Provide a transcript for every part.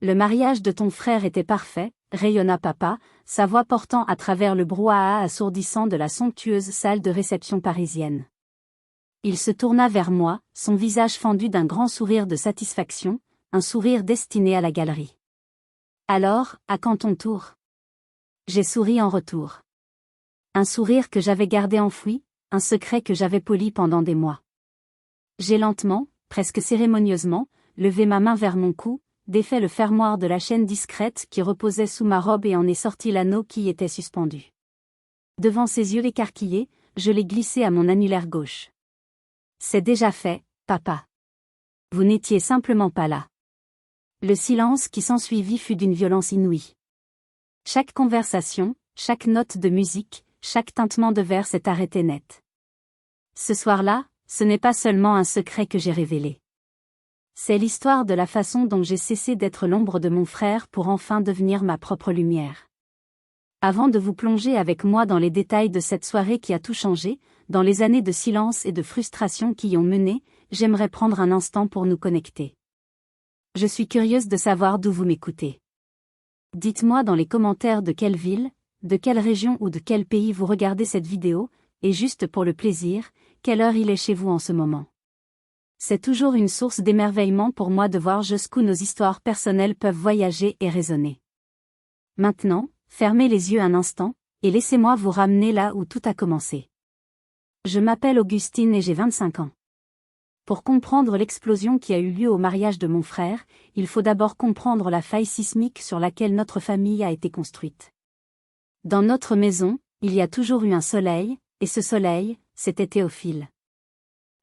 Le mariage de ton frère était parfait, rayonna papa, sa voix portant à travers le brouhaha assourdissant de la somptueuse salle de réception parisienne. Il se tourna vers moi, son visage fendu d'un grand sourire de satisfaction, un sourire destiné à la galerie. Alors, à quand ton tour? J'ai souri en retour. Un sourire que j'avais gardé enfoui, un secret que j'avais poli pendant des mois. J'ai lentement, presque cérémonieusement, levé ma main vers mon cou, défait le fermoir de la chaîne discrète qui reposait sous ma robe et en ai sorti l'anneau qui y était suspendu. Devant ses yeux écarquillés, je l'ai glissé à mon annulaire gauche. C'est déjà fait, papa. Vous n'étiez simplement pas là. Le silence qui s'ensuivit fut d'une violence inouïe. Chaque conversation, chaque note de musique, chaque tintement de verre s'est arrêté net. Ce soir-là, ce n'est pas seulement un secret que j'ai révélé. C'est l'histoire de la façon dont j'ai cessé d'être l'ombre de mon frère pour enfin devenir ma propre lumière. Avant de vous plonger avec moi dans les détails de cette soirée qui a tout changé, dans les années de silence et de frustration qui y ont mené, j'aimerais prendre un instant pour nous connecter. Je suis curieuse de savoir d'où vous m'écoutez. Dites-moi dans les commentaires de quelle ville, de quelle région ou de quel pays vous regardez cette vidéo, et juste pour le plaisir, quelle heure il est chez vous en ce moment. C'est toujours une source d'émerveillement pour moi de voir jusqu'où nos histoires personnelles peuvent voyager et résonner. Maintenant, fermez les yeux un instant, et laissez-moi vous ramener là où tout a commencé. Je m'appelle Augustine et j'ai 25 ans. Pour comprendre l'explosion qui a eu lieu au mariage de mon frère, il faut d'abord comprendre la faille sismique sur laquelle notre famille a été construite. Dans notre maison, il y a toujours eu un soleil, et ce soleil, c'était Théophile.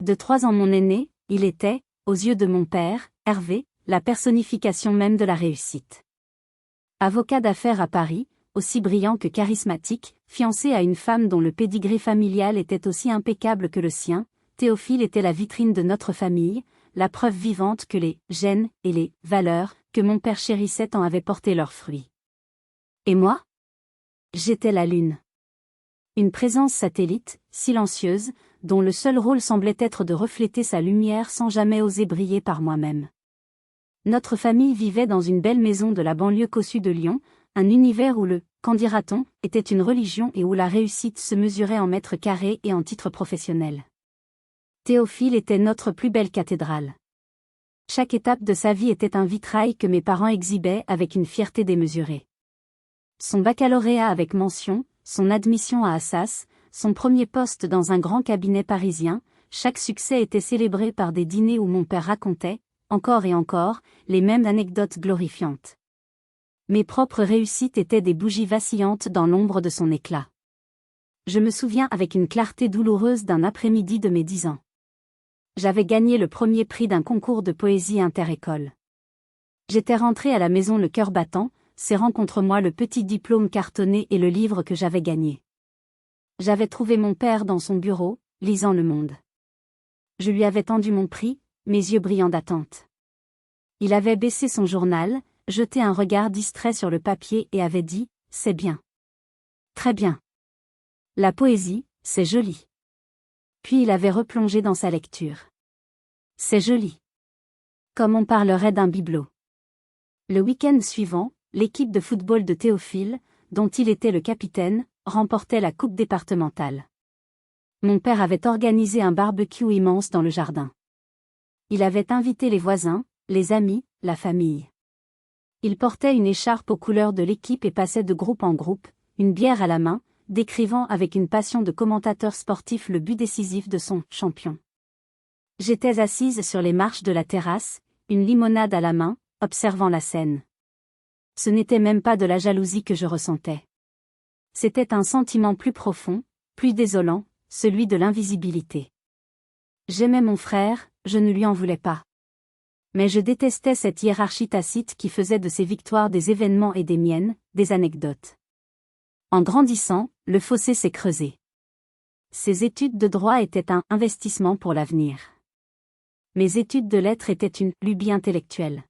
De 3 ans mon aîné, il était, aux yeux de mon père, Hervé, la personnification même de la réussite. Avocat d'affaires à Paris, aussi brillant que charismatique, fiancé à une femme dont le pédigré familial était aussi impeccable que le sien, Théophile était la vitrine de notre famille, la preuve vivante que les gènes et les valeurs que mon père chérissait tant avaient porté leurs fruits. Et moi? J'étais la lune. Une présence satellite, silencieuse, dont le seul rôle semblait être de refléter sa lumière sans jamais oser briller par moi-même. Notre famille vivait dans une belle maison de la banlieue cossue de Lyon, un univers où le « qu'en dira-t-on » était une religion et où la réussite se mesurait en mètres carrés et en titres professionnels. Théophile était notre plus belle cathédrale. Chaque étape de sa vie était un vitrail que mes parents exhibaient avec une fierté démesurée. Son baccalauréat avec mention, son admission à Assas, son premier poste dans un grand cabinet parisien, chaque succès était célébré par des dîners où mon père racontait, encore et encore, les mêmes anecdotes glorifiantes. Mes propres réussites étaient des bougies vacillantes dans l'ombre de son éclat. Je me souviens avec une clarté douloureuse d'un après-midi de mes 10 ans. J'avais gagné le premier prix d'un concours de poésie inter-école. J'étais rentrée à la maison le cœur battant, serrant contre moi le petit diplôme cartonné et le livre que j'avais gagné. J'avais trouvé mon père dans son bureau, lisant Le Monde. Je lui avais tendu mon prix, mes yeux brillants d'attente. Il avait baissé son journal, jeté un regard distrait sur le papier et avait dit « C'est bien. Très bien. La poésie, c'est joli. » Puis il avait replongé dans sa lecture. « C'est joli. Comme on parlerait d'un bibelot. » Le week-end suivant, l'équipe de football de Théophile, dont il était le capitaine, remportait la coupe départementale. Mon père avait organisé un barbecue immense dans le jardin. Il avait invité les voisins, les amis, la famille. Il portait une écharpe aux couleurs de l'équipe et passait de groupe en groupe, une bière à la main, décrivant avec une passion de commentateur sportif le but décisif de son champion. J'étais assise sur les marches de la terrasse, une limonade à la main, observant la scène. Ce n'était même pas de la jalousie que je ressentais. C'était un sentiment plus profond, plus désolant, celui de l'invisibilité. J'aimais mon frère, je ne lui en voulais pas. Mais je détestais cette hiérarchie tacite qui faisait de ses victoires des événements et des miennes, des anecdotes. En grandissant, le fossé s'est creusé. Ses études de droit étaient un investissement pour l'avenir. Mes études de lettres étaient une lubie intellectuelle.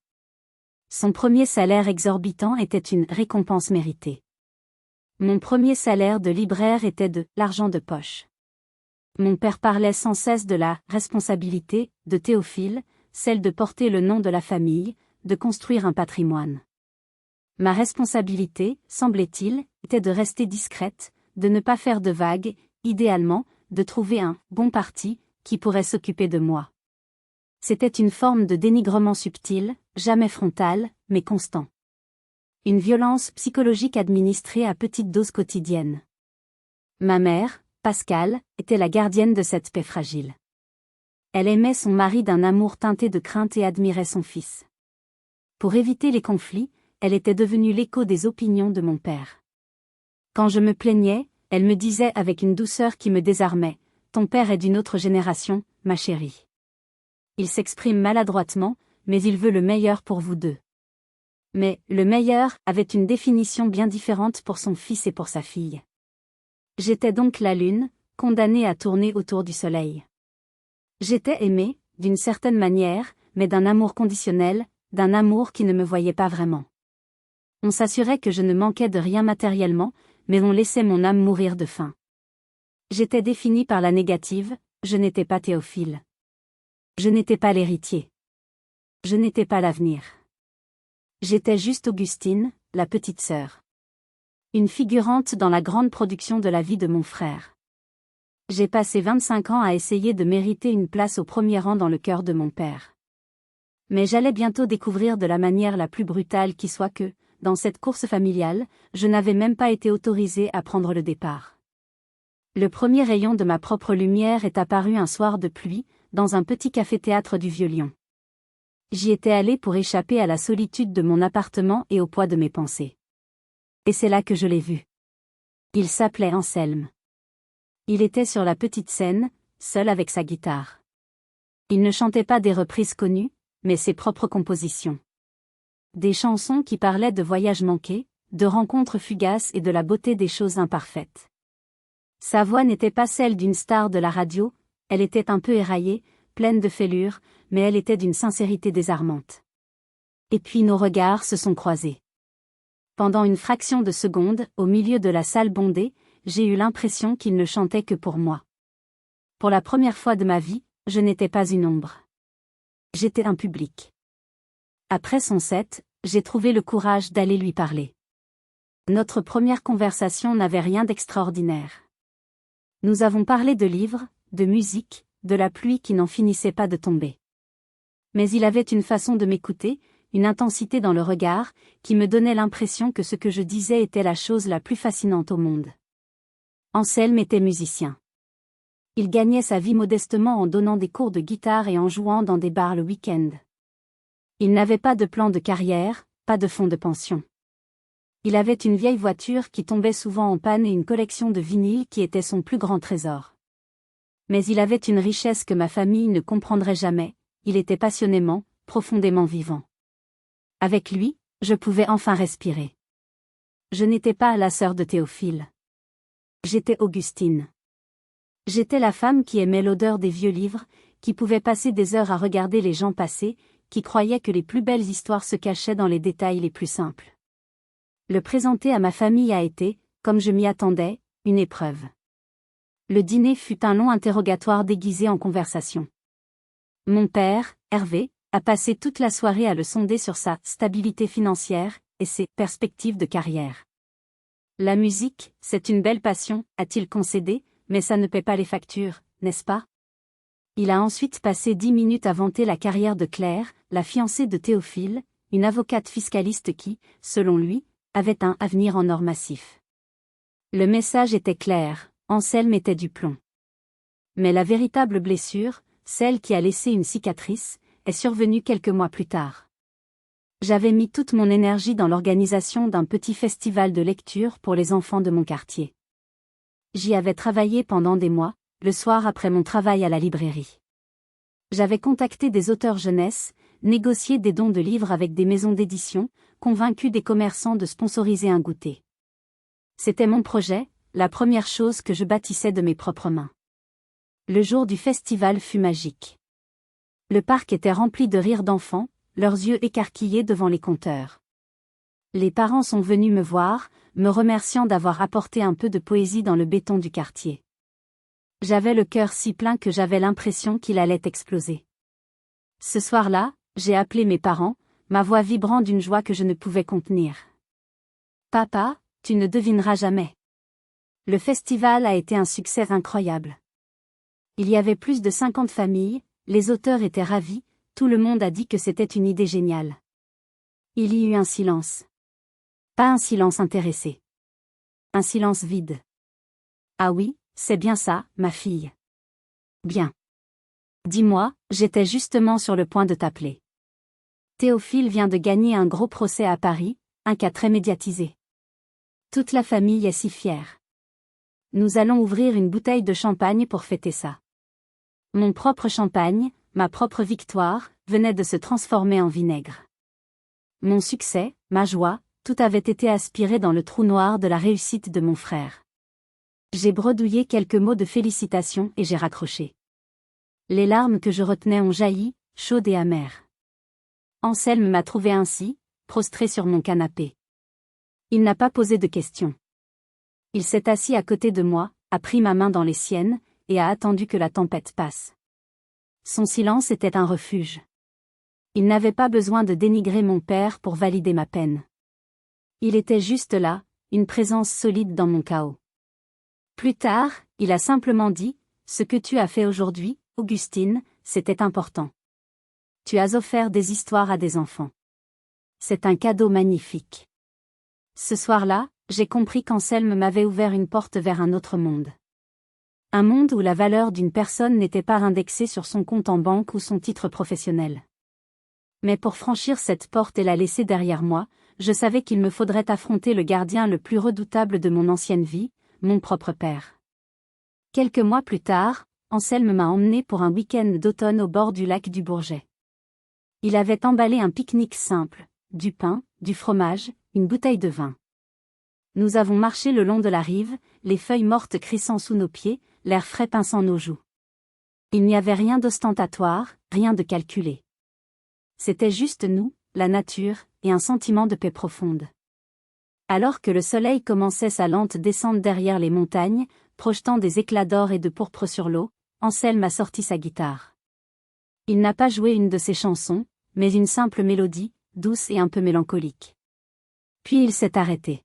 Son premier salaire exorbitant était une récompense méritée. Mon premier salaire de libraire était de l'argent de poche. Mon père parlait sans cesse de la responsabilité de Théophile, celle de porter le nom de la famille, de construire un patrimoine. Ma responsabilité, semblait-il, était de rester discrète, de ne pas faire de vagues, idéalement, de trouver un « bon parti » qui pourrait s'occuper de moi. C'était une forme de dénigrement subtil, jamais frontal, mais constant. Une violence psychologique administrée à petite dose quotidienne. Ma mère, Pascale, était la gardienne de cette paix fragile. Elle aimait son mari d'un amour teinté de crainte et admirait son fils. Pour éviter les conflits, elle était devenue l'écho des opinions de mon père. Quand je me plaignais, elle me disait avec une douceur qui me désarmait, « Ton père est d'une autre génération, ma chérie. Il s'exprime maladroitement, mais il veut le meilleur pour vous deux. » Mais, le meilleur, avait une définition bien différente pour son fils et pour sa fille. J'étais donc la lune, condamnée à tourner autour du soleil. J'étais aimée, d'une certaine manière, mais d'un amour conditionnel, d'un amour qui ne me voyait pas vraiment. On s'assurait que je ne manquais de rien matériellement, mais on laissait mon âme mourir de faim. J'étais définie par la négative, je n'étais pas Théophile. Je n'étais pas l'héritier. Je n'étais pas l'avenir. J'étais juste Augustine, la petite sœur. Une figurante dans la grande production de la vie de mon frère. J'ai passé 25 ans à essayer de mériter une place au premier rang dans le cœur de mon père. Mais j'allais bientôt découvrir de la manière la plus brutale qui soit que, dans cette course familiale, je n'avais même pas été autorisée à prendre le départ. Le premier rayon de ma propre lumière est apparu un soir de pluie, dans un petit café-théâtre du Vieux-Lyon. J'y étais allée pour échapper à la solitude de mon appartement et au poids de mes pensées. Et c'est là que je l'ai vu. Il s'appelait Anselme. Il était sur la petite scène, seul avec sa guitare. Il ne chantait pas des reprises connues, mais ses propres compositions. Des chansons qui parlaient de voyages manqués, de rencontres fugaces et de la beauté des choses imparfaites. Sa voix n'était pas celle d'une star de la radio, elle était un peu éraillée, pleine de fêlures, mais elle était d'une sincérité désarmante. Et puis nos regards se sont croisés. Pendant une fraction de seconde, au milieu de la salle bondée, j'ai eu l'impression qu'il ne chantait que pour moi. Pour la première fois de ma vie, je n'étais pas une ombre. J'étais un public. Après son set, j'ai trouvé le courage d'aller lui parler. Notre première conversation n'avait rien d'extraordinaire. Nous avons parlé de livres, de musique, de la pluie qui n'en finissait pas de tomber. Mais il avait une façon de m'écouter, une intensité dans le regard, qui me donnait l'impression que ce que je disais était la chose la plus fascinante au monde. Anselme était musicien. Il gagnait sa vie modestement en donnant des cours de guitare et en jouant dans des bars le week-end. Il n'avait pas de plan de carrière, pas de fonds de pension. Il avait une vieille voiture qui tombait souvent en panne et une collection de vinyles qui était son plus grand trésor. Mais il avait une richesse que ma famille ne comprendrait jamais, il était passionnément, profondément vivant. Avec lui, je pouvais enfin respirer. Je n'étais pas la sœur de Théophile. J'étais Augustine. J'étais la femme qui aimait l'odeur des vieux livres, qui pouvait passer des heures à regarder les gens passer, qui croyait que les plus belles histoires se cachaient dans les détails les plus simples. Le présenter à ma famille a été, comme je m'y attendais, une épreuve. Le dîner fut un long interrogatoire déguisé en conversation. Mon père, Hervé, a passé toute la soirée à le sonder sur sa stabilité financière et ses perspectives de carrière. La musique, c'est une belle passion, a-t-il concédé, mais ça ne paie pas les factures, n'est-ce pas? Il a ensuite passé 10 minutes à vanter la carrière de Claire, la fiancée de Théophile, une avocate fiscaliste qui, selon lui, avait un avenir en or massif. Le message était clair, Anselme était du plomb. Mais la véritable blessure, celle qui a laissé une cicatrice, est survenue quelques mois plus tard. J'avais mis toute mon énergie dans l'organisation d'un petit festival de lecture pour les enfants de mon quartier. J'y avais travaillé pendant des mois, le soir après mon travail à la librairie. J'avais contacté des auteurs jeunesse, négocié des dons de livres avec des maisons d'édition, convaincu des commerçants de sponsoriser un goûter. C'était mon projet, la première chose que je bâtissais de mes propres mains. Le jour du festival fut magique. Le parc était rempli de rires d'enfants, leurs yeux écarquillés devant les compteurs. Les parents sont venus me voir, me remerciant d'avoir apporté un peu de poésie dans le béton du quartier. J'avais le cœur si plein que j'avais l'impression qu'il allait exploser. Ce soir-là, j'ai appelé mes parents, ma voix vibrant d'une joie que je ne pouvais contenir. Papa, tu ne devineras jamais. Le festival a été un succès incroyable. Il y avait plus de 50 familles, les auteurs étaient ravis, tout le monde a dit que c'était une idée géniale. Il y eut un silence. Pas un silence intéressé. Un silence vide. Ah oui, c'est bien ça, ma fille. Bien. Dis-moi, j'étais justement sur le point de t'appeler. Théophile vient de gagner un gros procès à Paris, un cas très médiatisé. Toute la famille est si fière. Nous allons ouvrir une bouteille de champagne pour fêter ça. Mon propre champagne, ma propre victoire, venait de se transformer en vinaigre. Mon succès, ma joie, tout avait été aspiré dans le trou noir de la réussite de mon frère. J'ai bredouillé quelques mots de félicitations et j'ai raccroché. Les larmes que je retenais ont jailli, chaudes et amères. Anselme m'a trouvé ainsi, prostré sur mon canapé. Il n'a pas posé de questions. Il s'est assis à côté de moi, a pris ma main dans les siennes, et a attendu que la tempête passe. Son silence était un refuge. Il n'avait pas besoin de dénigrer mon père pour valider ma peine. Il était juste là, une présence solide dans mon chaos. Plus tard, il a simplement dit, « Ce que tu as fait aujourd'hui, Augustine, c'était important. Tu as offert des histoires à des enfants. C'est un cadeau magnifique. » Ce soir-là, j'ai compris qu'Anselme m'avait ouvert une porte vers un autre monde. Un monde où la valeur d'une personne n'était pas indexée sur son compte en banque ou son titre professionnel. Mais pour franchir cette porte et la laisser derrière moi, je savais qu'il me faudrait affronter le gardien le plus redoutable de mon ancienne vie, mon propre père. Quelques mois plus tard, Anselme m'a emmené pour un week-end d'automne au bord du lac du Bourget. Il avait emballé un pique-nique simple, du pain, du fromage, une bouteille de vin. Nous avons marché le long de la rive, les feuilles mortes crissant sous nos pieds, l'air frais pinçant nos joues. Il n'y avait rien d'ostentatoire, rien de calculé. C'était juste nous, la nature, et un sentiment de paix profonde. Alors que le soleil commençait sa lente descente derrière les montagnes, projetant des éclats d'or et de pourpre sur l'eau, Anselme a sorti sa guitare. Il n'a pas joué une de ses chansons, mais une simple mélodie, douce et un peu mélancolique. Puis il s'est arrêté.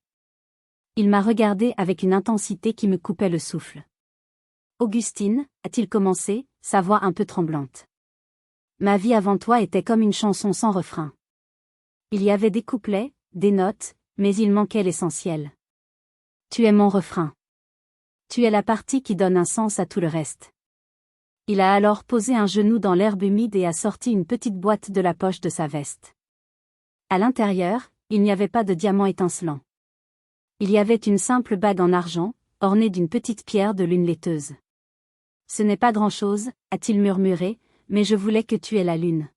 Il m'a regardé avec une intensité qui me coupait le souffle. « Augustine » a-t-il commencé, sa voix un peu tremblante. « Ma vie avant toi était comme une chanson sans refrain. Il y avait des couplets, des notes, mais il manquait l'essentiel. Tu es mon refrain. Tu es la partie qui donne un sens à tout le reste. » Il a alors posé un genou dans l'herbe humide et a sorti une petite boîte de la poche de sa veste. À l'intérieur, il n'y avait pas de diamant étincelant. Il y avait une simple bague en argent, ornée d'une petite pierre de lune laiteuse. « Ce n'est pas grand-chose, » a-t-il murmuré, « mais je voulais que tu aies la lune.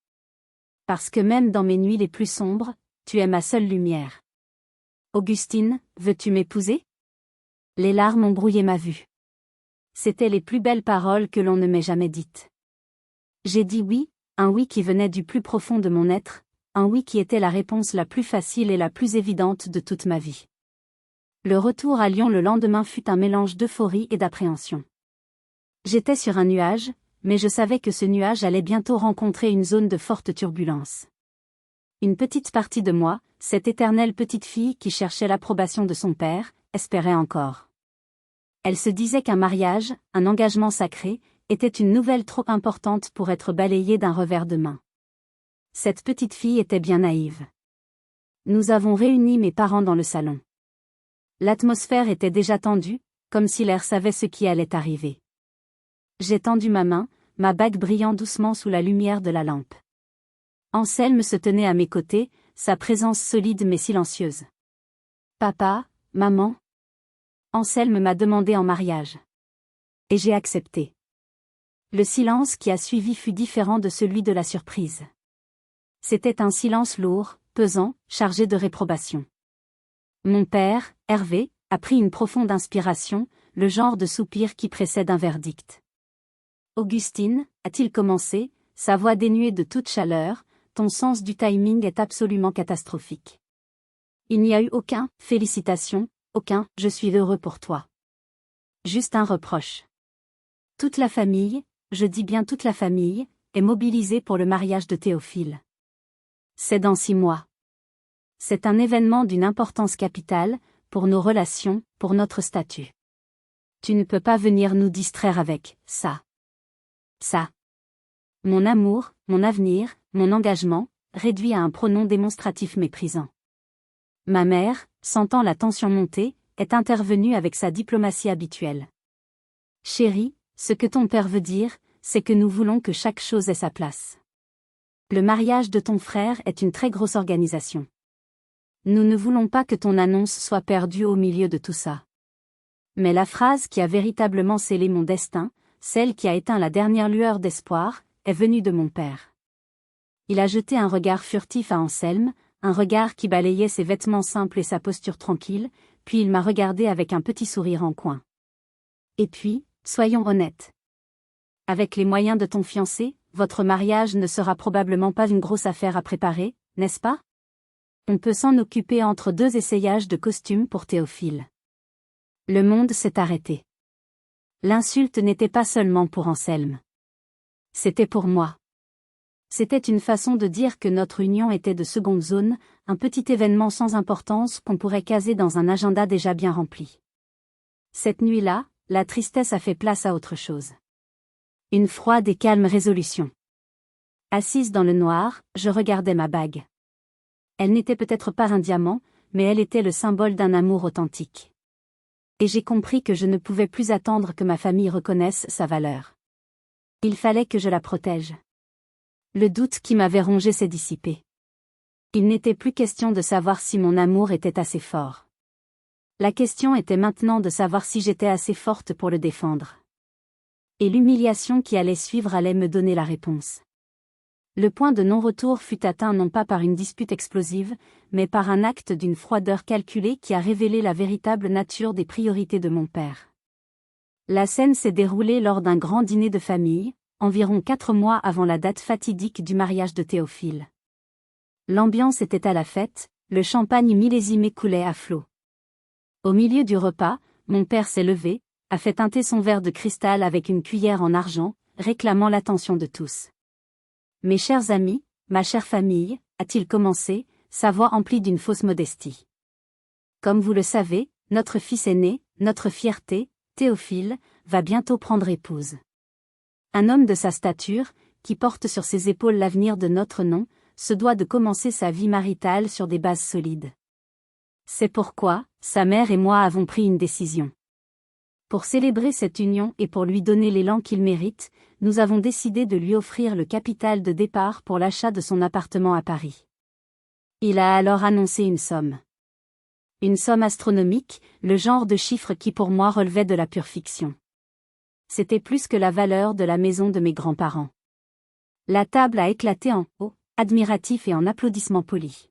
Parce que même dans mes nuits les plus sombres, tu es ma seule lumière. Augustine, veux-tu m'épouser ?» Les larmes ont brouillé ma vue. C'étaient les plus belles paroles que l'on ne m'ait jamais dites. J'ai dit oui, un oui qui venait du plus profond de mon être, un oui qui était la réponse la plus facile et la plus évidente de toute ma vie. Le retour à Lyon le lendemain fut un mélange d'euphorie et d'appréhension. J'étais sur un nuage, mais je savais que ce nuage allait bientôt rencontrer une zone de forte turbulence. Une petite partie de moi, cette éternelle petite fille qui cherchait l'approbation de son père, espérait encore. Elle se disait qu'un mariage, un engagement sacré, était une nouvelle trop importante pour être balayée d'un revers de main. Cette petite fille était bien naïve. Nous avons réuni mes parents dans le salon. L'atmosphère était déjà tendue, comme si l'air savait ce qui allait arriver. J'ai tendu ma main, ma bague brillant doucement sous la lumière de la lampe. Anselme se tenait à mes côtés, sa présence solide mais silencieuse. « Papa, maman ?» Anselme m'a demandé en mariage. Et j'ai accepté. Le silence qui a suivi fut différent de celui de la surprise. C'était un silence lourd, pesant, chargé de réprobation. Mon père, Hervé, a pris une profonde inspiration, le genre de soupir qui précède un verdict. « Augustine » a-t-il commencé, sa voix dénuée de toute chaleur, « ton sens du timing est absolument catastrophique. Il n'y a eu aucun « félicitations », aucun « je suis heureux pour toi ». Juste un reproche. Toute la famille, je dis bien toute la famille, est mobilisée pour le mariage de Théophile. C'est dans 6 mois. C'est un événement d'une importance capitale, pour nos relations, pour notre statut. Tu ne peux pas venir nous distraire avec ça. Ça. Mon amour, mon avenir, mon engagement, réduit à un pronom démonstratif méprisant. Ma mère, sentant la tension monter, est intervenue avec sa diplomatie habituelle. Chérie, ce que ton père veut dire, c'est que nous voulons que chaque chose ait sa place. Le mariage de ton frère est une très grosse organisation. Nous ne voulons pas que ton annonce soit perdue au milieu de tout ça. Mais la phrase qui a véritablement scellé mon destin, celle qui a éteint la dernière lueur d'espoir, est venue de mon père. Il a jeté un regard furtif à Anselme, un regard qui balayait ses vêtements simples et sa posture tranquille, puis il m'a regardé avec un petit sourire en coin. Et puis, soyons honnêtes. Avec les moyens de ton fiancé, votre mariage ne sera probablement pas une grosse affaire à préparer, n'est-ce pas? On peut s'en occuper entre 2 essayages de costumes pour Théophile. Le monde s'est arrêté. L'insulte n'était pas seulement pour Anselme. C'était pour moi. C'était une façon de dire que notre union était de seconde zone, un petit événement sans importance qu'on pourrait caser dans un agenda déjà bien rempli. Cette nuit-là, la tristesse a fait place à autre chose. Une froide et calme résolution. Assise dans le noir, je regardais ma bague. Elle n'était peut-être pas un diamant, mais elle était le symbole d'un amour authentique. Et j'ai compris que je ne pouvais plus attendre que ma famille reconnaisse sa valeur. Il fallait que je la protège. Le doute qui m'avait rongé s'est dissipé. Il n'était plus question de savoir si mon amour était assez fort. La question était maintenant de savoir si j'étais assez forte pour le défendre. Et l'humiliation qui allait suivre allait me donner la réponse. Le point de non-retour fut atteint non pas par une dispute explosive, mais par un acte d'une froideur calculée qui a révélé la véritable nature des priorités de mon père. La scène s'est déroulée lors d'un grand dîner de famille, environ 4 mois avant la date fatidique du mariage de Théophile. L'ambiance était à la fête, le champagne millésimé coulait à flots. Au milieu du repas, mon père s'est levé, a fait teinter son verre de cristal avec une cuillère en argent, réclamant l'attention de tous. « Mes chers amis, ma chère famille », a-t-il commencé, sa voix emplie d'une fausse modestie. Comme vous le savez, notre fils aîné, notre fierté, Théophile, va bientôt prendre épouse. Un homme de sa stature, qui porte sur ses épaules l'avenir de notre nom, se doit de commencer sa vie maritale sur des bases solides. C'est pourquoi, sa mère et moi avons pris une décision. Pour célébrer cette union et pour lui donner l'élan qu'il mérite, nous avons décidé de lui offrir le capital de départ pour l'achat de son appartement à Paris. Il a alors annoncé une somme. Une somme astronomique, le genre de chiffre qui pour moi relevait de la pure fiction. C'était plus que la valeur de la maison de mes grands-parents. La table a éclaté en « oh », admiratif et en applaudissements polis.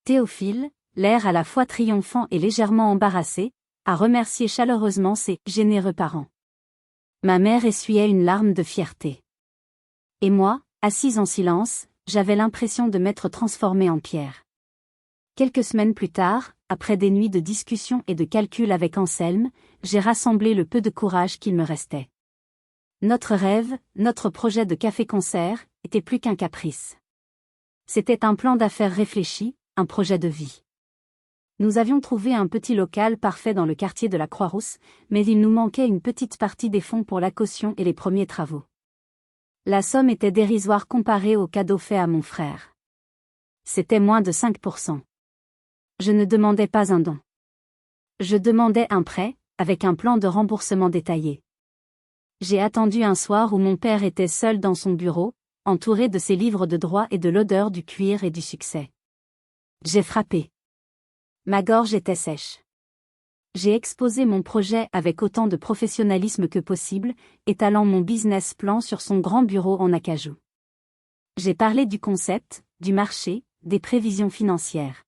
Théophile, l'air à la fois triomphant et légèrement embarrassé, a remercié chaleureusement ses « généreux parents ». Ma mère essuyait une larme de fierté. Et moi, assise en silence, j'avais l'impression de m'être transformée en pierre. Quelques semaines plus tard, après des nuits de discussion et de calcul avec Anselme, j'ai rassemblé le peu de courage qu'il me restait. Notre rêve, notre projet de café-concert, était plus qu'un caprice. C'était un plan d'affaires réfléchi, un projet de vie. Nous avions trouvé un petit local parfait dans le quartier de la Croix-Rousse, mais il nous manquait une petite partie des fonds pour la caution et les premiers travaux. La somme était dérisoire comparée au cadeau fait à mon frère. C'était moins de 5%. Je ne demandais pas un don. Je demandais un prêt, avec un plan de remboursement détaillé. J'ai attendu un soir où mon père était seul dans son bureau, entouré de ses livres de droit et de l'odeur du cuir et du succès. J'ai frappé. Ma gorge était sèche. J'ai exposé mon projet avec autant de professionnalisme que possible, étalant mon business plan sur son grand bureau en acajou. J'ai parlé du concept, du marché, des prévisions financières.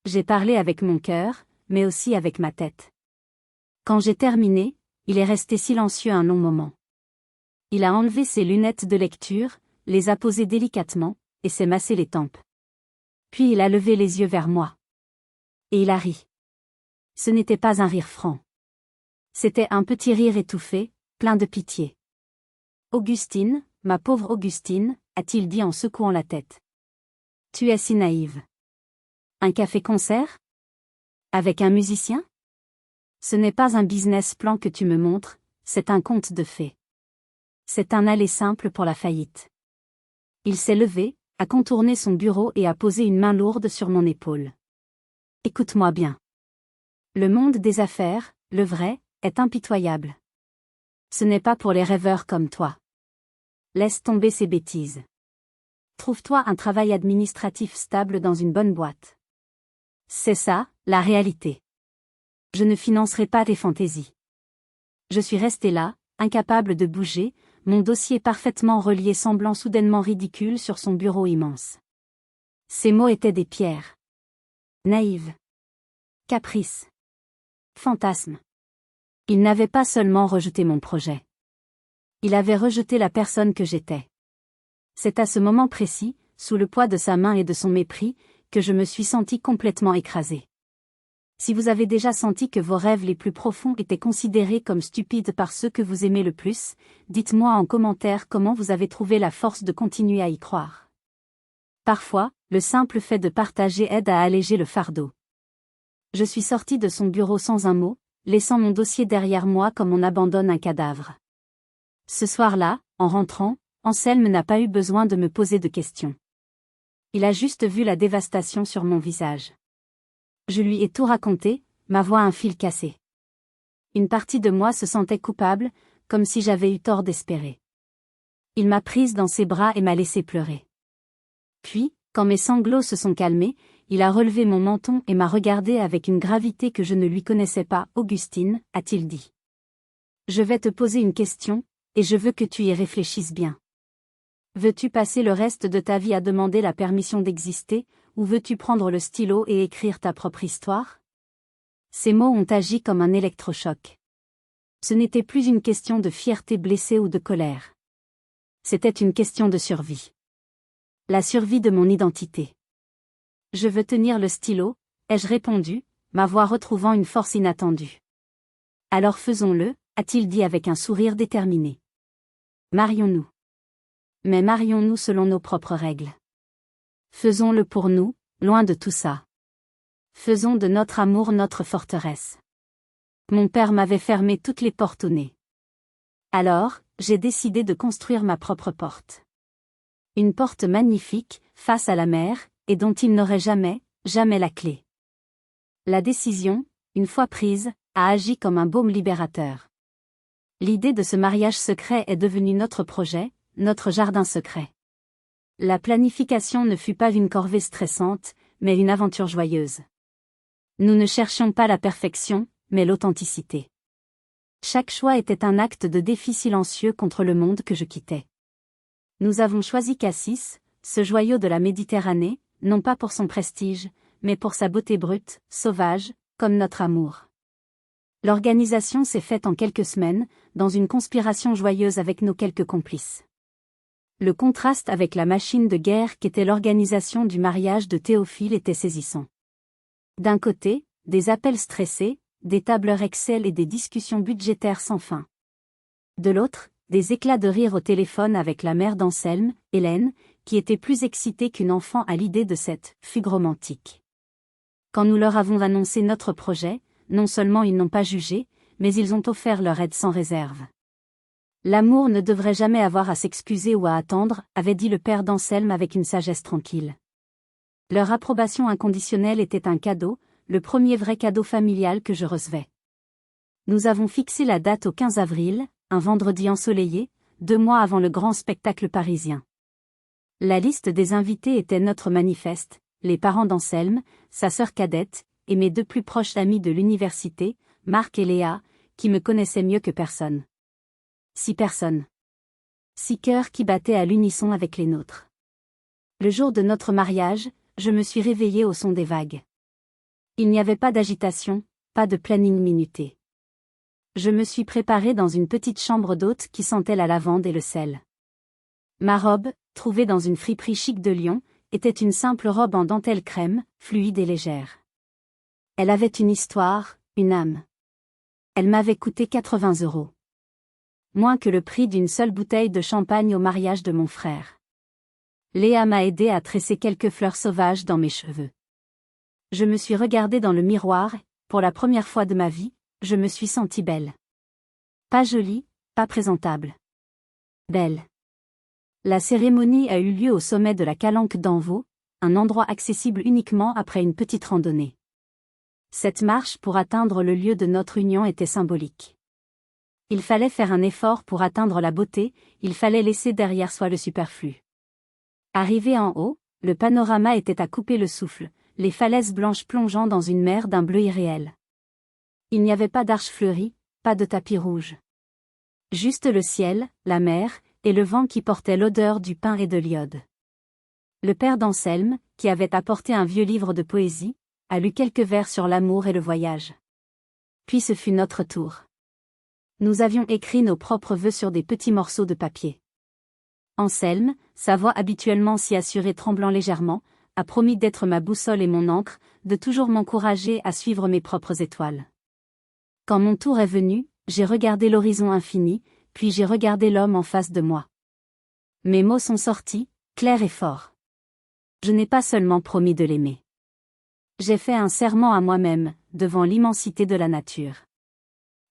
J'ai parlé avec mon cœur, mais aussi avec ma tête. Quand j'ai terminé, il est resté silencieux un long moment. Il a enlevé ses lunettes de lecture, les a posées délicatement, et s'est massé les tempes. Puis il a levé les yeux vers moi. Et il a ri. Ce n'était pas un rire franc. C'était un petit rire étouffé, plein de pitié. « Augustine, ma pauvre Augustine », a-t-il dit en secouant la tête. Tu es si naïve. Un café-concert? Avec un musicien? Ce n'est pas un business plan que tu me montres, c'est un conte de fées. C'est un aller simple pour la faillite. Il s'est levé, a contourné son bureau et a posé une main lourde sur mon épaule. Écoute-moi bien. Le monde des affaires, le vrai, est impitoyable. Ce n'est pas pour les rêveurs comme toi. Laisse tomber ces bêtises. Trouve-toi un travail administratif stable dans une bonne boîte. C'est ça, la réalité. Je ne financerai pas tes fantaisies. Je suis resté là, incapable de bouger, mon dossier parfaitement relié semblant soudainement ridicule sur son bureau immense. Ces mots étaient des pierres. Naïve. Caprice. Fantasme. Il n'avait pas seulement rejeté mon projet. Il avait rejeté la personne que j'étais. C'est à ce moment précis, sous le poids de sa main et de son mépris, que je me suis senti complètement écrasé. Si vous avez déjà senti que vos rêves les plus profonds étaient considérés comme stupides par ceux que vous aimez le plus, dites-moi en commentaire comment vous avez trouvé la force de continuer à y croire. Parfois, le simple fait de partager aide à alléger le fardeau. Je suis sorti de son bureau sans un mot, laissant mon dossier derrière moi comme on abandonne un cadavre. Ce soir-là, en rentrant, Anselme n'a pas eu besoin de me poser de questions. Il a juste vu la dévastation sur mon visage. Je lui ai tout raconté, ma voix un fil cassé. Une partie de moi se sentait coupable, comme si j'avais eu tort d'espérer. Il m'a prise dans ses bras et m'a laissé pleurer. Puis, quand mes sanglots se sont calmés, il a relevé mon menton et m'a regardé avec une gravité que je ne lui connaissais pas. « Augustine, a-t-il dit. Je vais te poser une question, et je veux que tu y réfléchisses bien. Veux-tu passer le reste de ta vie à demander la permission d'exister, ou veux-tu prendre le stylo et écrire ta propre histoire ?» Ces mots ont agi comme un électrochoc. Ce n'était plus une question de fierté blessée ou de colère. C'était une question de survie. La survie de mon identité. « Je veux tenir le stylo », ai-je répondu, ma voix retrouvant une force inattendue. « Alors faisons-le », a-t-il dit avec un sourire déterminé. « Marions-nous. Mais marions-nous selon nos propres règles. Faisons-le pour nous, loin de tout ça. Faisons de notre amour notre forteresse. Mon père m'avait fermé toutes les portes au nez. Alors, j'ai décidé de construire ma propre porte. Une porte magnifique, face à la mer, et dont il n'aurait jamais, jamais la clé. La décision, une fois prise, a agi comme un baume libérateur. L'idée de ce mariage secret est devenue notre projet, notre jardin secret. La planification ne fut pas une corvée stressante, mais une aventure joyeuse. Nous ne cherchions pas la perfection, mais l'authenticité. Chaque choix était un acte de défi silencieux contre le monde que je quittais. Nous avons choisi Cassis, ce joyau de la Méditerranée, non pas pour son prestige, mais pour sa beauté brute, sauvage, comme notre amour. L'organisation s'est faite en quelques semaines, dans une conspiration joyeuse avec nos quelques complices. Le contraste avec la machine de guerre qu'était l'organisation du mariage de Théophile était saisissant. D'un côté, des appels stressés, des tableurs Excel et des discussions budgétaires sans fin. De l'autre, des éclats de rire au téléphone avec la mère d'Anselme, Hélène, qui était plus excitée qu'une enfant à l'idée de cette fugue romantique. Quand nous leur avons annoncé notre projet, non seulement ils n'ont pas jugé, mais ils ont offert leur aide sans réserve. L'amour ne devrait jamais avoir à s'excuser ou à attendre, avait dit le père d'Anselme avec une sagesse tranquille. Leur approbation inconditionnelle était un cadeau, le premier vrai cadeau familial que je recevais. Nous avons fixé la date au 15 avril, un vendredi ensoleillé, 2 mois avant le grand spectacle parisien. La liste des invités était notre manifeste, les parents d'Anselme, sa sœur cadette, et mes 2 plus proches amis de l'université, Marc et Léa, qui me connaissaient mieux que personne. 6 personnes. 6 cœurs qui battaient à l'unisson avec les nôtres. Le jour de notre mariage, je me suis réveillée au son des vagues. Il n'y avait pas d'agitation, pas de planning minuté. Je me suis préparée dans une petite chambre d'hôte qui sentait la lavande et le sel. Ma robe, trouvée dans une friperie chic de Lyon, était une simple robe en dentelle crème, fluide et légère. Elle avait une histoire, une âme. Elle m'avait coûté 80 €. Moins que le prix d'une seule bouteille de champagne au mariage de mon frère. Léa m'a aidé à tresser quelques fleurs sauvages dans mes cheveux. Je me suis regardée dans le miroir, et, pour la première fois de ma vie, je me suis sentie belle. Pas jolie, pas présentable. Belle. La cérémonie a eu lieu au sommet de la Calanque d'Envaux, un endroit accessible uniquement après une petite randonnée. Cette marche pour atteindre le lieu de notre union était symbolique. Il fallait faire un effort pour atteindre la beauté, il fallait laisser derrière soi le superflu. Arrivé en haut, le panorama était à couper le souffle, les falaises blanches plongeant dans une mer d'un bleu irréel. Il n'y avait pas d'arches fleuries, pas de tapis rouge. Juste le ciel, la mer, et le vent qui portait l'odeur du pin et de l'iode. Le père d'Anselme, qui avait apporté un vieux livre de poésie, a lu quelques vers sur l'amour et le voyage. Puis ce fut notre tour. Nous avions écrit nos propres vœux sur des petits morceaux de papier. Anselme, sa voix habituellement si assurée tremblant légèrement, a promis d'être ma boussole et mon ancre, de toujours m'encourager à suivre mes propres étoiles. Quand mon tour est venu, j'ai regardé l'horizon infini, puis j'ai regardé l'homme en face de moi. Mes mots sont sortis, clairs et forts. Je n'ai pas seulement promis de l'aimer. J'ai fait un serment à moi-même, devant l'immensité de la nature.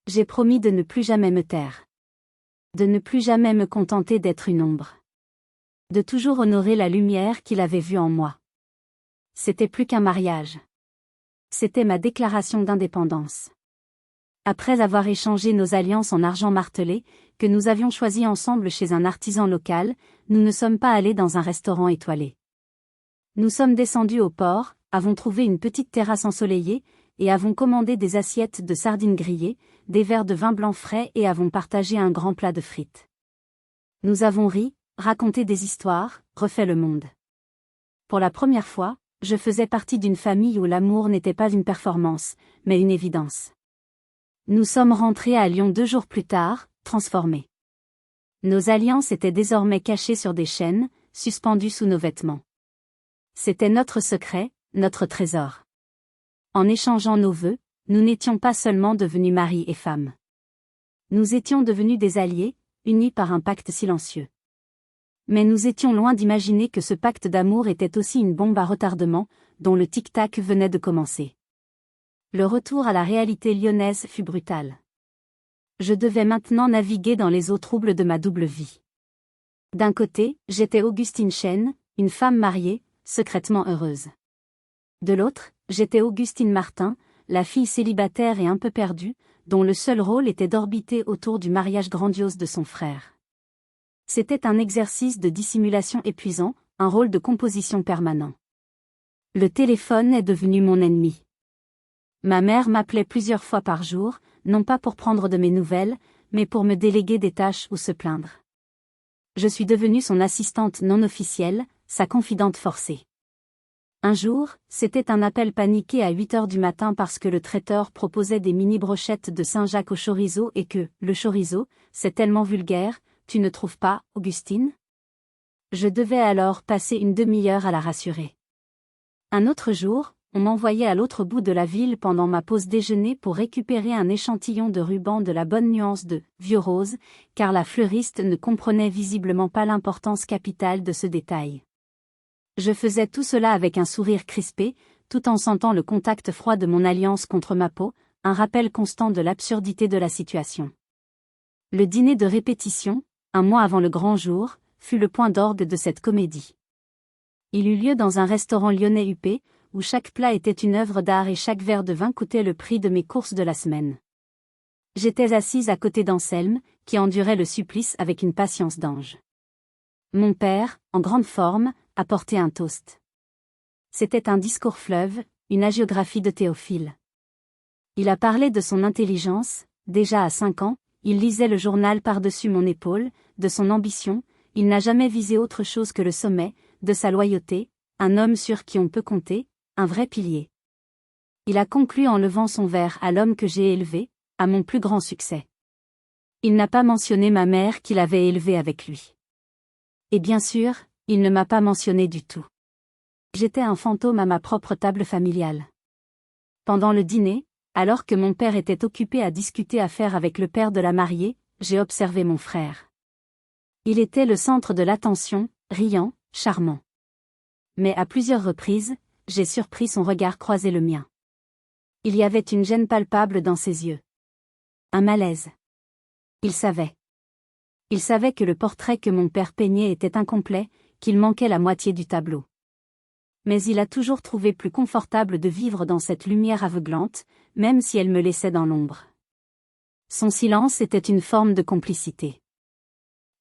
J'ai promis de ne plus jamais me taire. De ne plus jamais me contenter d'être une ombre. De toujours honorer la lumière qu'il avait vue en moi. C'était plus qu'un mariage. C'était ma déclaration d'indépendance. Après avoir échangé nos alliances en argent martelé, que nous avions choisi ensemble chez un artisan local, nous ne sommes pas allés dans un restaurant étoilé. Nous sommes descendus au port, avons trouvé une petite terrasse ensoleillée, et avons commandé des assiettes de sardines grillées, des verres de vin blanc frais et avons partagé un grand plat de frites. Nous avons ri, raconté des histoires, refait le monde. Pour la première fois, je faisais partie d'une famille où l'amour n'était pas une performance, mais une évidence. Nous sommes rentrés à Lyon 2 jours plus tard, transformés. Nos alliances étaient désormais cachées sur des chaînes, suspendues sous nos vêtements. C'était notre secret, notre trésor. En échangeant nos vœux, nous n'étions pas seulement devenus mari et femme. Nous étions devenus des alliés, unis par un pacte silencieux. Mais nous étions loin d'imaginer que ce pacte d'amour était aussi une bombe à retardement, dont le tic-tac venait de commencer. Le retour à la réalité lyonnaise fut brutal. Je devais maintenant naviguer dans les eaux troubles de ma double vie. D'un côté, j'étais Augustine Chen, une femme mariée, secrètement heureuse. De l'autre, j'étais Augustine Martin, la fille célibataire et un peu perdue, dont le seul rôle était d'orbiter autour du mariage grandiose de son frère. C'était un exercice de dissimulation épuisant, un rôle de composition permanent. Le téléphone est devenu mon ennemi. Ma mère m'appelait plusieurs fois par jour, non pas pour prendre de mes nouvelles, mais pour me déléguer des tâches ou se plaindre. Je suis devenue son assistante non officielle, sa confidente forcée. Un jour, c'était un appel paniqué à 8 heures du matin parce que le traiteur proposait des mini-brochettes de Saint-Jacques au chorizo et que, le chorizo, c'est tellement vulgaire, tu ne trouves pas, Augustine? Je devais alors passer une demi-heure à la rassurer. Un autre jour, on m'envoyait à l'autre bout de la ville pendant ma pause déjeuner pour récupérer un échantillon de ruban de la bonne nuance de « vieux rose », car la fleuriste ne comprenait visiblement pas l'importance capitale de ce détail. Je faisais tout cela avec un sourire crispé, tout en sentant le contact froid de mon alliance contre ma peau, un rappel constant de l'absurdité de la situation. Le dîner de répétition, un mois avant le grand jour, fut le point d'orgue de cette comédie. Il eut lieu dans un restaurant lyonnais huppé, où chaque plat était une œuvre d'art et chaque verre de vin coûtait le prix de mes courses de la semaine. J'étais assise à côté d'Anselme, qui endurait le supplice avec une patience d'ange. Mon père, en grande forme, apportait un toast. C'était un discours fleuve, une hagiographie de Théophile. Il a parlé de son intelligence, déjà à 5 ans, il lisait le journal par-dessus mon épaule, de son ambition, il n'a jamais visé autre chose que le sommet, de sa loyauté, un homme sur qui on peut compter, un vrai pilier. Il a conclu en levant son verre à l'homme que j'ai élevé, à mon plus grand succès. Il n'a pas mentionné ma mère qu'il avait élevée avec lui. Et bien sûr, il ne m'a pas mentionné du tout. J'étais un fantôme à ma propre table familiale. Pendant le dîner, alors que mon père était occupé à discuter affaires avec le père de la mariée, j'ai observé mon frère. Il était le centre de l'attention, riant, charmant. Mais à plusieurs reprises, j'ai surpris son regard croiser le mien. Il y avait une gêne palpable dans ses yeux. Un malaise. Il savait. Il savait que le portrait que mon père peignait était incomplet, qu'il manquait la moitié du tableau. Mais il a toujours trouvé plus confortable de vivre dans cette lumière aveuglante, même si elle me laissait dans l'ombre. Son silence était une forme de complicité.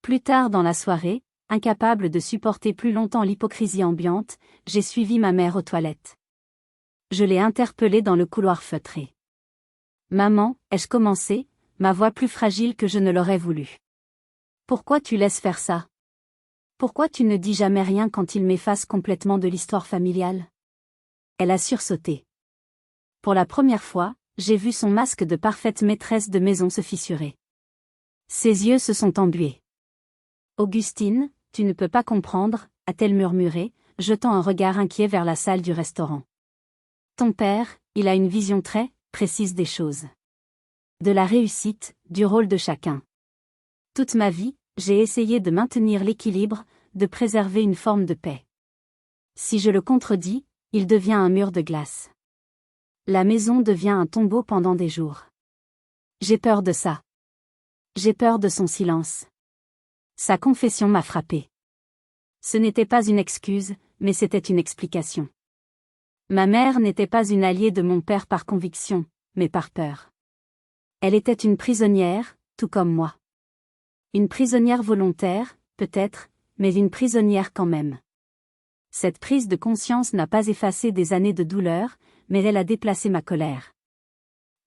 Plus tard dans la soirée, incapable de supporter plus longtemps l'hypocrisie ambiante, j'ai suivi ma mère aux toilettes. Je l'ai interpellée dans le couloir feutré. « Maman, ai-je commencé ?» ma voix plus fragile que je ne l'aurais voulu. « Pourquoi tu laisses faire ça ? Pourquoi tu ne dis jamais rien quand il m'efface complètement de l'histoire familiale ?» Elle a sursauté. Pour la première fois, j'ai vu son masque de parfaite maîtresse de maison se fissurer. Ses yeux se sont embués. « Augustine, tu ne peux pas comprendre, » a-t-elle murmuré, jetant un regard inquiet vers la salle du restaurant. Ton père, il a une vision très précise des choses. De la réussite, du rôle de chacun. Toute ma vie, j'ai essayé de maintenir l'équilibre, de préserver une forme de paix. Si je le contredis, il devient un mur de glace. La maison devient un tombeau pendant des jours. J'ai peur de ça. J'ai peur de son silence. Sa confession m'a frappée. Ce n'était pas une excuse, mais c'était une explication. Ma mère n'était pas une alliée de mon père par conviction, mais par peur. Elle était une prisonnière, tout comme moi. Une prisonnière volontaire, peut-être, mais une prisonnière quand même. Cette prise de conscience n'a pas effacé des années de douleur, mais elle a déplacé ma colère.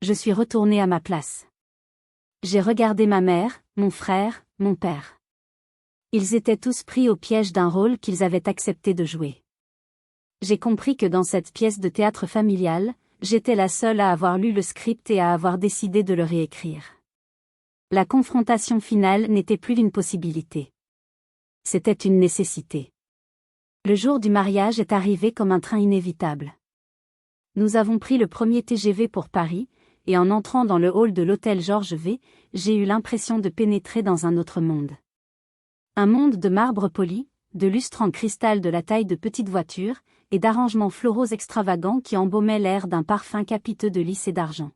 Je suis retournée à ma place. J'ai regardé ma mère, mon frère, mon père. Ils étaient tous pris au piège d'un rôle qu'ils avaient accepté de jouer. J'ai compris que dans cette pièce de théâtre familial, j'étais la seule à avoir lu le script et à avoir décidé de le réécrire. La confrontation finale n'était plus une possibilité. C'était une nécessité. Le jour du mariage est arrivé comme un train inévitable. Nous avons pris le premier TGV pour Paris, et en entrant dans le hall de l'hôtel Georges V, j'ai eu l'impression de pénétrer dans un autre monde. Un monde de marbre poli, de lustres en cristal de la taille de petites voitures, et d'arrangements floraux extravagants qui embaumaient l'air d'un parfum capiteux de lys et d'argent.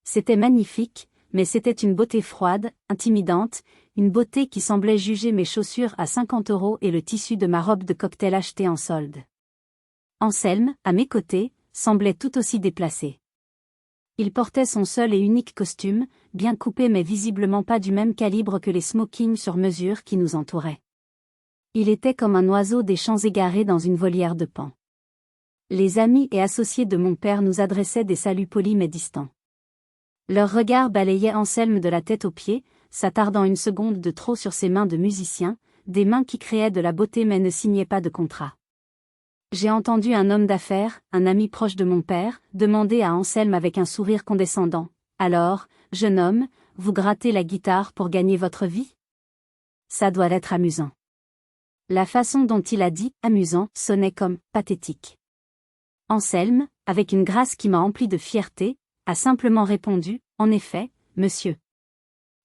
C'était magnifique, mais c'était une beauté froide, intimidante, une beauté qui semblait juger mes chaussures à 50 € et le tissu de ma robe de cocktail achetée en solde. Anselme, à mes côtés, semblait tout aussi déplacé. Il portait son seul et unique costume, bien coupé mais visiblement pas du même calibre que les smokings sur mesure qui nous entouraient. Il était comme un oiseau des champs égaré dans une volière de paon. Les amis et associés de mon père nous adressaient des saluts polis mais distants. Leur regard balayait Anselme de la tête aux pieds, s'attardant une seconde de trop sur ses mains de musicien, des mains qui créaient de la beauté mais ne signaient pas de contrat. J'ai entendu un homme d'affaires, un ami proche de mon père, demander à Anselme avec un sourire condescendant : « Alors, jeune homme, vous grattez la guitare pour gagner votre vie ? Ça doit être amusant. » La façon dont il a dit « amusant » sonnait comme « pathétique ». Anselme, avec une grâce qui m'a empli de fierté, a simplement répondu « En effet, monsieur.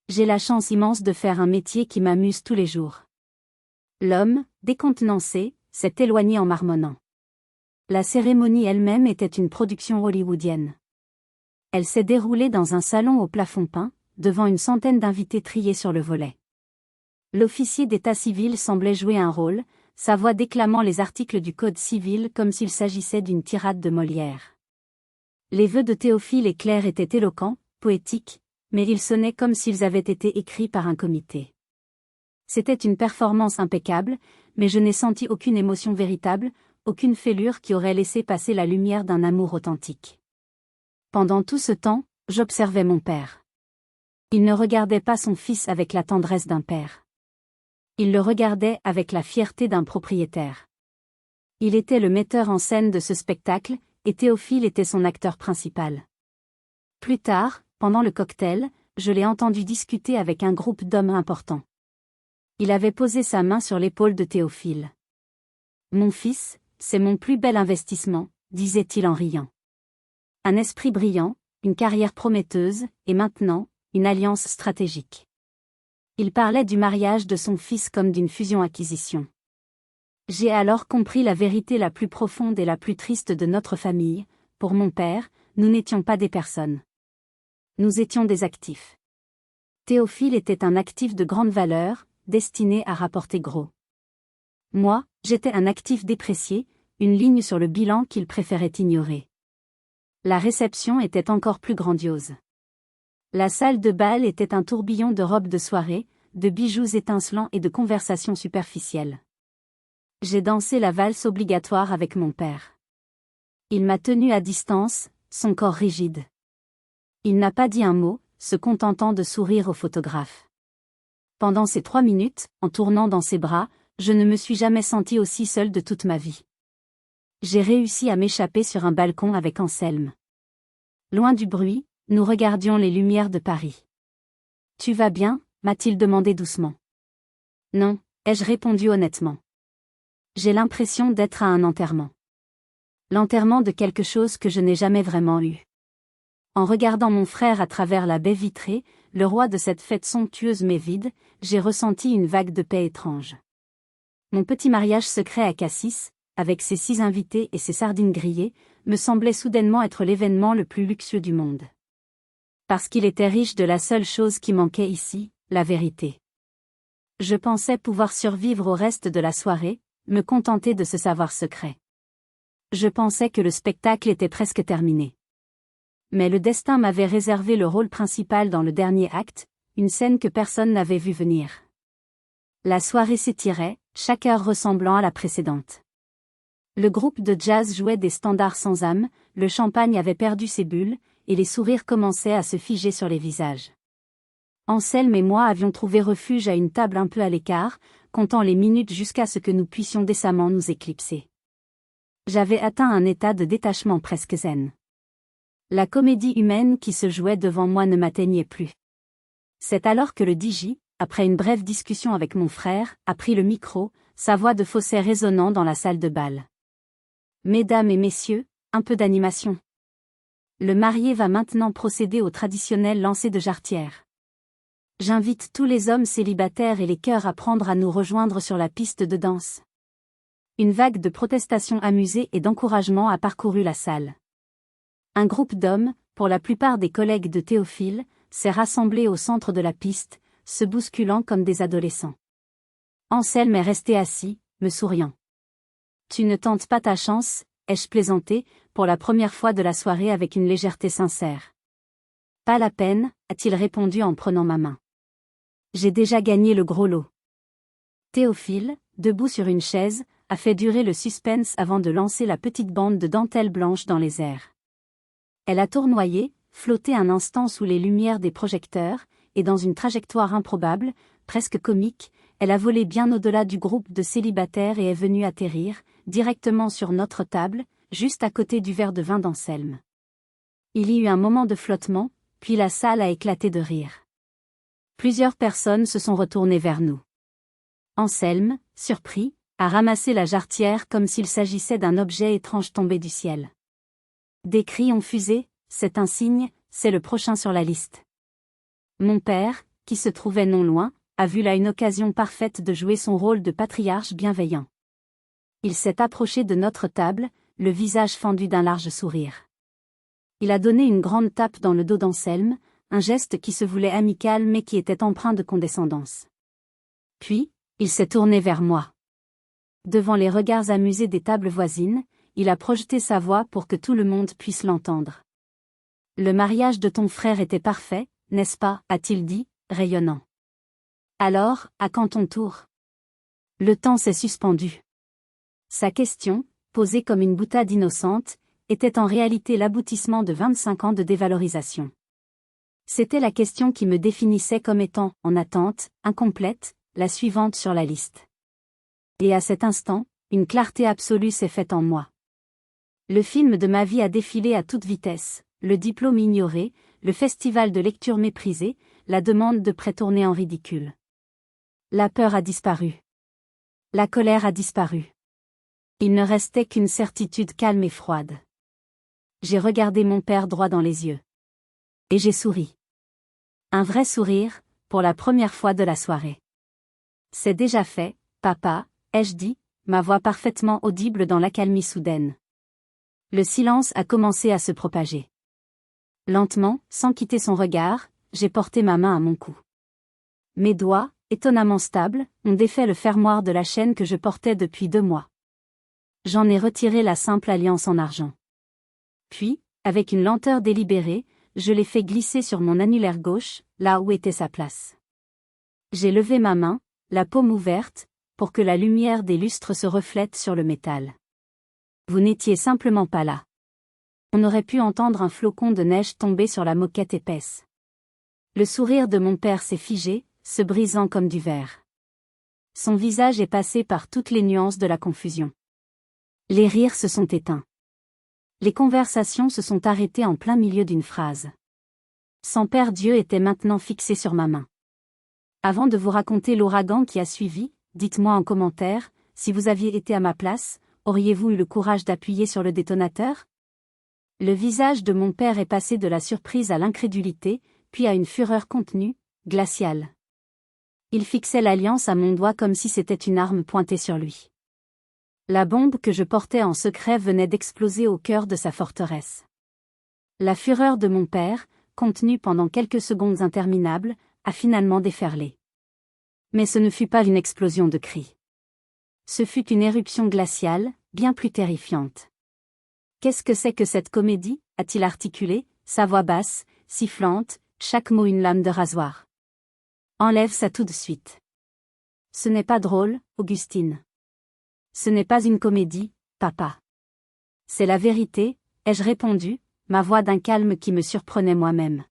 J'ai la chance immense de faire un métier qui m'amuse tous les jours. » L'homme, décontenancé, s'est éloigné en marmonnant. La cérémonie elle-même était une production hollywoodienne. Elle s'est déroulée dans un salon au plafond peint, devant une centaine d'invités triés sur le volet. L'officier d'état civil semblait jouer un rôle, sa voix déclamant les articles du Code civil comme s'il s'agissait d'une tirade de Molière. Les vœux de Théophile et Claire étaient éloquents, poétiques, mais ils sonnaient comme s'ils avaient été écrits par un comité. C'était une performance impeccable, mais je n'ai senti aucune émotion véritable, aucune fêlure qui aurait laissé passer la lumière d'un amour authentique. Pendant tout ce temps, j'observais mon père. Il ne regardait pas son fils avec la tendresse d'un père. Il le regardait avec la fierté d'un propriétaire. Il était le metteur en scène de ce spectacle, et Théophile était son acteur principal. Plus tard, pendant le cocktail, je l'ai entendu discuter avec un groupe d'hommes importants. Il avait posé sa main sur l'épaule de Théophile. « Mon fils, c'est mon plus bel investissement, » disait-il en riant. Un esprit brillant, une carrière prometteuse, et maintenant, une alliance stratégique. Il parlait du mariage de son fils comme d'une fusion-acquisition. J'ai alors compris la vérité la plus profonde et la plus triste de notre famille. Pour mon père, nous n'étions pas des personnes. Nous étions des actifs. Théophile était un actif de grande valeur, destiné à rapporter gros. Moi, j'étais un actif déprécié, une ligne sur le bilan qu'il préférait ignorer. La réception était encore plus grandiose. La salle de bal était un tourbillon de robes de soirée, de bijoux étincelants et de conversations superficielles. J'ai dansé la valse obligatoire avec mon père. Il m'a tenu à distance, son corps rigide. Il n'a pas dit un mot, se contentant de sourire au photographe. Pendant ces 3 minutes, en tournant dans ses bras, je ne me suis jamais senti aussi seul de toute ma vie. J'ai réussi à m'échapper sur un balcon avec Anselme. Loin du bruit, nous regardions les lumières de Paris. « Tu vas bien ?» m'a-t-il demandé doucement. « Non », ai-je répondu honnêtement. J'ai l'impression d'être à un enterrement. L'enterrement de quelque chose que je n'ai jamais vraiment eu. En regardant mon frère à travers la baie vitrée, le roi de cette fête somptueuse mais vide, j'ai ressenti une vague de paix étrange. Mon petit mariage secret à Cassis, avec ses 6 invités et ses sardines grillées, me semblait soudainement être l'événement le plus luxueux du monde. Parce qu'il était riche de la seule chose qui manquait ici, la vérité. Je pensais pouvoir survivre au reste de la soirée, me contenter de ce savoir secret. Je pensais que le spectacle était presque terminé. Mais le destin m'avait réservé le rôle principal dans le dernier acte, une scène que personne n'avait vue venir. La soirée s'étirait, chaque heure ressemblant à la précédente. Le groupe de jazz jouait des standards sans âme, le champagne avait perdu ses bulles, et les sourires commençaient à se figer sur les visages. Anselme et moi avions trouvé refuge à une table un peu à l'écart, comptant les minutes jusqu'à ce que nous puissions décemment nous éclipser. J'avais atteint un état de détachement presque zen. La comédie humaine qui se jouait devant moi ne m'atteignait plus. C'est alors que le DJ, après une brève discussion avec mon frère, a pris le micro, sa voix de faussaire résonnant dans la salle de bal. « Mesdames et messieurs, un peu d'animation. Le marié va maintenant procéder au traditionnel lancer de jarretière. J'invite tous les hommes célibataires et les cœurs à prendre à nous rejoindre sur la piste de danse. » Une vague de protestations amusées et d'encouragement a parcouru la salle. Un groupe d'hommes, pour la plupart des collègues de Théophile, s'est rassemblé au centre de la piste, se bousculant comme des adolescents. Anselme est resté assis, me souriant. « Tu ne tentes pas ta chance ?» ai-je plaisanté, pour la première fois de la soirée avec une légèreté sincère. « Pas la peine » a-t-il répondu en prenant ma main. « J'ai déjà gagné le gros lot. » Théophile, debout sur une chaise, a fait durer le suspense avant de lancer la petite bande de dentelle blanche dans les airs. Elle a tournoyé, flotté un instant sous les lumières des projecteurs, et dans une trajectoire improbable, presque comique, elle a volé bien au-delà du groupe de célibataires et est venue atterrir, directement sur notre table, juste à côté du verre de vin d'Anselme. Il y eut un moment de flottement, puis la salle a éclaté de rire. Plusieurs personnes se sont retournées vers nous. Anselme, surpris, a ramassé la jarretière comme s'il s'agissait d'un objet étrange tombé du ciel. Des cris ont fusé, c'est un signe, c'est le prochain sur la liste. Mon père, qui se trouvait non loin, a vu là une occasion parfaite de jouer son rôle de patriarche bienveillant. Il s'est approché de notre table, le visage fendu d'un large sourire. Il a donné une grande tape dans le dos d'Anselme, un geste qui se voulait amical mais qui était empreint de condescendance. Puis, il s'est tourné vers moi. Devant les regards amusés des tables voisines, il a projeté sa voix pour que tout le monde puisse l'entendre. « Le mariage de ton frère était parfait, n'est-ce pas ?» a-t-il dit, rayonnant. « Alors, à quand ton tour ?» Le temps s'est suspendu. Sa question, posée comme une boutade innocente, était en réalité l'aboutissement de 25 ans de dévalorisation. C'était la question qui me définissait comme étant, en attente, incomplète, la suivante sur la liste. Et à cet instant, une clarté absolue s'est faite en moi. Le film de ma vie a défilé à toute vitesse, le diplôme ignoré, le festival de lecture méprisé, la demande de prêt tournée en ridicule. La peur a disparu. La colère a disparu. Il ne restait qu'une certitude calme et froide. J'ai regardé mon père droit dans les yeux. Et j'ai souri. Un vrai sourire, pour la première fois de la soirée. « C'est déjà fait, papa » ai-je dit, ma voix parfaitement audible dans l'accalmie soudaine. Le silence a commencé à se propager. Lentement, sans quitter son regard, j'ai porté ma main à mon cou. Mes doigts, étonnamment stables, ont défait le fermoir de la chaîne que je portais depuis 2 mois. J'en ai retiré la simple alliance en argent. Puis, avec une lenteur délibérée, je l'ai fait glisser sur mon annulaire gauche, là où était sa place. J'ai levé ma main, la paume ouverte, pour que la lumière des lustres se reflète sur le métal. Vous n'étiez simplement pas là. On aurait pu entendre un flocon de neige tomber sur la moquette épaisse. Le sourire de mon père s'est figé, se brisant comme du verre. Son visage est passé par toutes les nuances de la confusion. Les rires se sont éteints. Les conversations se sont arrêtées en plein milieu d'une phrase. Son père Dieu était maintenant fixé sur ma main. Avant de vous raconter l'ouragan qui a suivi, dites-moi en commentaire, si vous aviez été à ma place, auriez-vous eu le courage d'appuyer sur le détonateur? Le visage de mon père est passé de la surprise à l'incrédulité, puis à une fureur contenue, glaciale. Il fixait l'alliance à mon doigt comme si c'était une arme pointée sur lui. La bombe que je portais en secret venait d'exploser au cœur de sa forteresse. La fureur de mon père, contenue pendant quelques secondes interminables, a finalement déferlé. Mais ce ne fut pas une explosion de cris. Ce fut une éruption glaciale, bien plus terrifiante. Qu'est-ce que c'est que cette comédie, a-t-il articulé, sa voix basse, sifflante, chaque mot une lame de rasoir. Enlève ça tout de suite. Ce n'est pas drôle, Augustine. Ce n'est pas une comédie, papa. C'est la vérité, ai-je répondu, ma voix d'un calme qui me surprenait moi-même.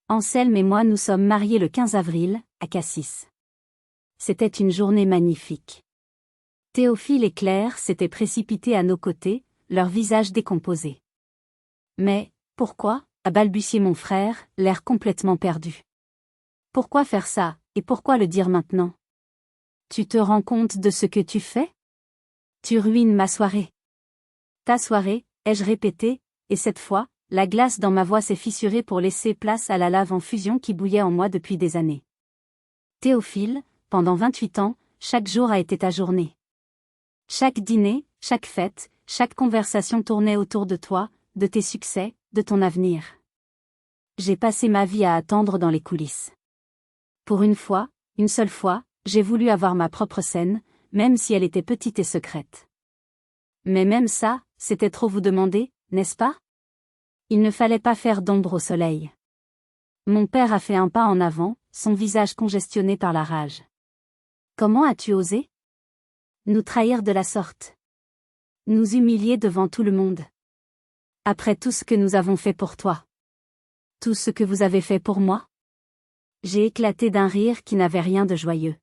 Anselme et moi nous sommes mariés le 15 avril, à Cassis. C'était une journée magnifique. Théophile et Claire s'étaient précipités à nos côtés, leurs visages décomposés. Mais, pourquoi, a balbutié mon frère, l'air complètement perdu. Pourquoi faire ça, et pourquoi le dire maintenant? Tu te rends compte de ce que tu fais? Tu ruines ma soirée. Ta soirée, ai-je répété, et cette fois, la glace dans ma voix s'est fissurée pour laisser place à la lave en fusion qui bouillait en moi depuis des années. Théophile, pendant 28 ans, chaque jour a été ta journée. Chaque dîner, chaque fête, chaque conversation tournait autour de toi, de tes succès, de ton avenir. J'ai passé ma vie à attendre dans les coulisses. Pour une fois, une seule fois, j'ai voulu avoir ma propre scène, même si elle était petite et secrète. Mais même ça, c'était trop vous demander, n'est-ce pas? Il ne fallait pas faire d'ombre au soleil. Mon père a fait un pas en avant, son visage congestionné par la rage. Comment as-tu osé? Nous trahir de la sorte. Nous humilier devant tout le monde. Après tout ce que nous avons fait pour toi. Tout ce que vous avez fait pour moi? J'ai éclaté d'un rire qui n'avait rien de joyeux.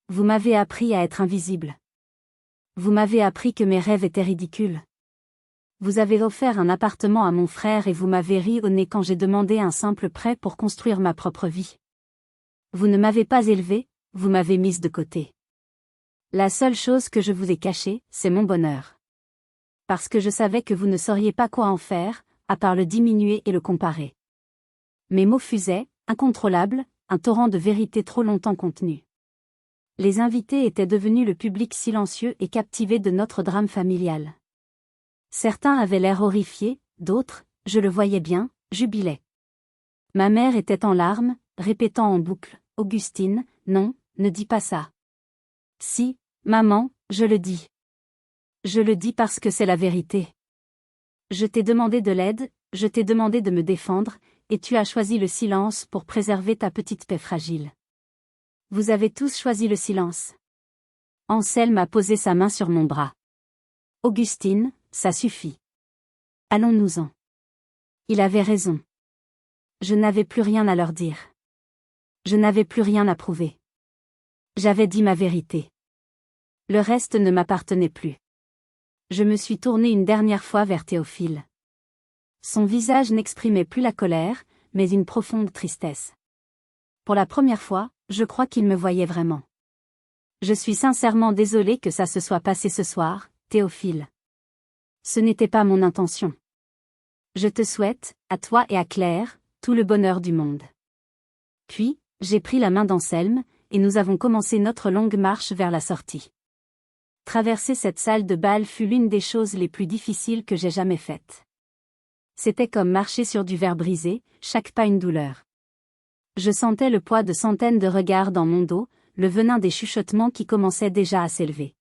Vous m'avez appris à être invisible. Vous m'avez appris que mes rêves étaient ridicules. Vous avez offert un appartement à mon frère et vous m'avez ri au nez quand j'ai demandé un simple prêt pour construire ma propre vie. Vous ne m'avez pas élevée, vous m'avez mise de côté. La seule chose que je vous ai cachée, c'est mon bonheur. Parce que je savais que vous ne sauriez pas quoi en faire, à part le diminuer et le comparer. Mes mots fusaient, incontrôlables, un torrent de vérité trop longtemps contenu. Les invités étaient devenus le public silencieux et captivé de notre drame familial. Certains avaient l'air horrifiés, d'autres, je le voyais bien, jubilaient. Ma mère était en larmes, répétant en boucle, « Augustine, non, ne dis pas ça. » Si, maman, je le dis. Je le dis parce que c'est la vérité. Je t'ai demandé de l'aide, je t'ai demandé de me défendre, et tu as choisi le silence pour préserver ta petite paix fragile. Vous avez tous choisi le silence. Anselme a posé sa main sur mon bras. Augustine, ça suffit. Allons-nous-en. Il avait raison. Je n'avais plus rien à leur dire. Je n'avais plus rien à prouver. J'avais dit ma vérité. Le reste ne m'appartenait plus. Je me suis tournée une dernière fois vers Théophile. Son visage n'exprimait plus la colère, mais une profonde tristesse. Pour la première fois, je crois qu'il me voyait vraiment. Je suis sincèrement désolée que ça se soit passé ce soir, Théophile. Ce n'était pas mon intention. Je te souhaite, à toi et à Claire, tout le bonheur du monde. Puis, j'ai pris la main d'Anselme, et nous avons commencé notre longue marche vers la sortie. Traverser cette salle de bal fut l'une des choses les plus difficiles que j'ai jamais faites. C'était comme marcher sur du verre brisé, chaque pas une douleur. Je sentais le poids de centaines de regards dans mon dos, le venin des chuchotements qui commençaient déjà à s'élever.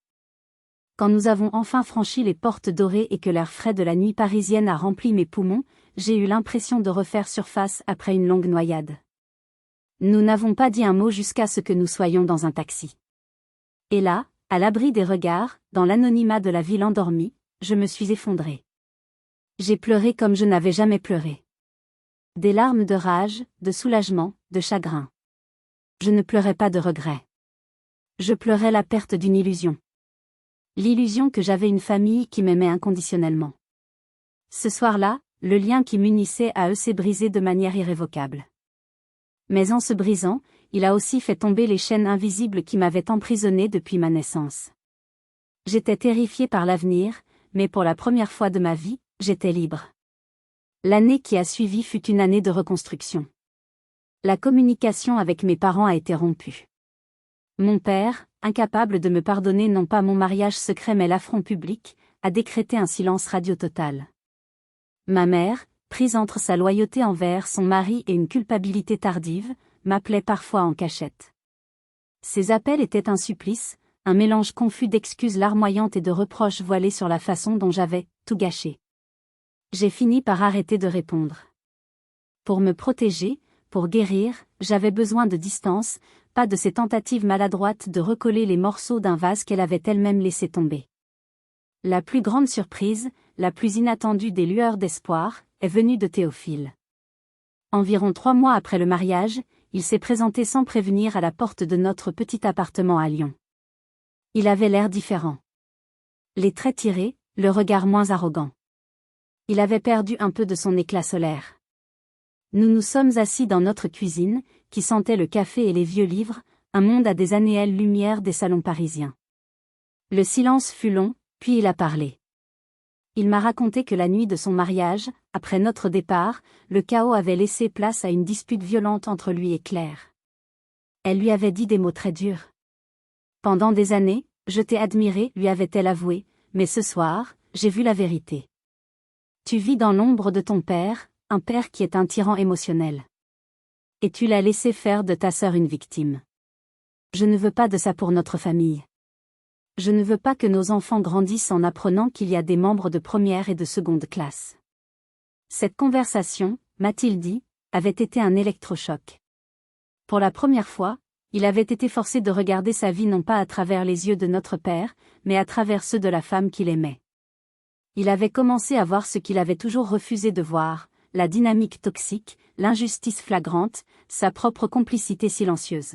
Quand nous avons enfin franchi les portes dorées et que l'air frais de la nuit parisienne a rempli mes poumons, j'ai eu l'impression de refaire surface après une longue noyade. Nous n'avons pas dit un mot jusqu'à ce que nous soyons dans un taxi. Et là, à l'abri des regards, dans l'anonymat de la ville endormie, je me suis effondrée. J'ai pleuré comme je n'avais jamais pleuré. Des larmes de rage, de soulagement, de chagrin. Je ne pleurais pas de regret. Je pleurais la perte d'une illusion. L'illusion que j'avais une famille qui m'aimait inconditionnellement. Ce soir-là, le lien qui m'unissait à eux s'est brisé de manière irrévocable. Mais en se brisant, il a aussi fait tomber les chaînes invisibles qui m'avaient emprisonnée depuis ma naissance. J'étais terrifiée par l'avenir, mais pour la première fois de ma vie, j'étais libre. L'année qui a suivi fut une année de reconstruction. La communication avec mes parents a été rompue. Mon père, incapable de me pardonner non pas mon mariage secret mais l'affront public, a décrété un silence radio total. Ma mère, prise entre sa loyauté envers son mari et une culpabilité tardive, m'appelait parfois en cachette. Ces appels étaient un supplice, un mélange confus d'excuses larmoyantes et de reproches voilés sur la façon dont j'avais tout gâché. J'ai fini par arrêter de répondre. Pour me protéger, pour guérir, j'avais besoin de distance, pas de ces tentatives maladroites de recoller les morceaux d'un vase qu'elle avait elle-même laissé tomber. La plus grande surprise, la plus inattendue des lueurs d'espoir, est venue de Théophile. Environ 3 mois après le mariage, il s'est présenté sans prévenir à la porte de notre petit appartement à Lyon. Il avait l'air différent. Les traits tirés, le regard moins arrogant. Il avait perdu un peu de son éclat solaire. Nous nous sommes assis dans notre cuisine, qui sentait le café et les vieux livres, un monde à des années-lumière des salons parisiens. Le silence fut long, puis il a parlé. Il m'a raconté que la nuit de son mariage, après notre départ, le chaos avait laissé place à une dispute violente entre lui et Claire. Elle lui avait dit des mots très durs. Pendant des années, je t'ai admiré, lui avait-elle avoué, mais ce soir, j'ai vu la vérité. Tu vis dans l'ombre de ton père, un père qui est un tyran émotionnel. Et tu l'as laissé faire de ta sœur une victime. Je ne veux pas de ça pour notre famille. Je ne veux pas que nos enfants grandissent en apprenant qu'il y a des membres de première et de seconde classe. Cette conversation, m'a-t-il dit, avait été un électrochoc. Pour la première fois, il avait été forcé de regarder sa vie non pas à travers les yeux de notre père, mais à travers ceux de la femme qu'il aimait. Il avait commencé à voir ce qu'il avait toujours refusé de voir, la dynamique toxique, l'injustice flagrante, sa propre complicité silencieuse.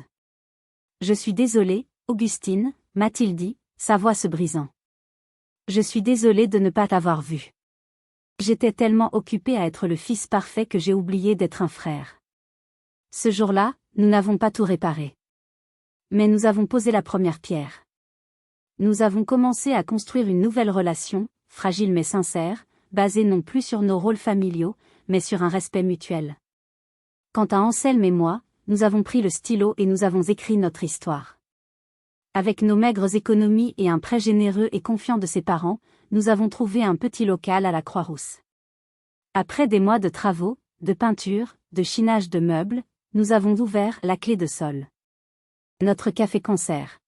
Je suis désolée, Augustine, m'a-t-il dit, sa voix se brisant. Je suis désolée de ne pas t'avoir vu. J'étais tellement occupée à être le fils parfait que j'ai oublié d'être un frère. Ce jour-là, nous n'avons pas tout réparé. Mais nous avons posé la première pierre. Nous avons commencé à construire une nouvelle relation, fragile mais sincère, basée non plus sur nos rôles familiaux, mais sur un respect mutuel. Quant à Anselme et moi, nous avons pris le stylo et nous avons écrit notre histoire. Avec nos maigres économies et un prêt généreux et confiant de ses parents, nous avons trouvé un petit local à la Croix-Rousse. Après des mois de travaux, de peinture, de chinage de meubles, nous avons ouvert la clé de sol. Notre café-concert.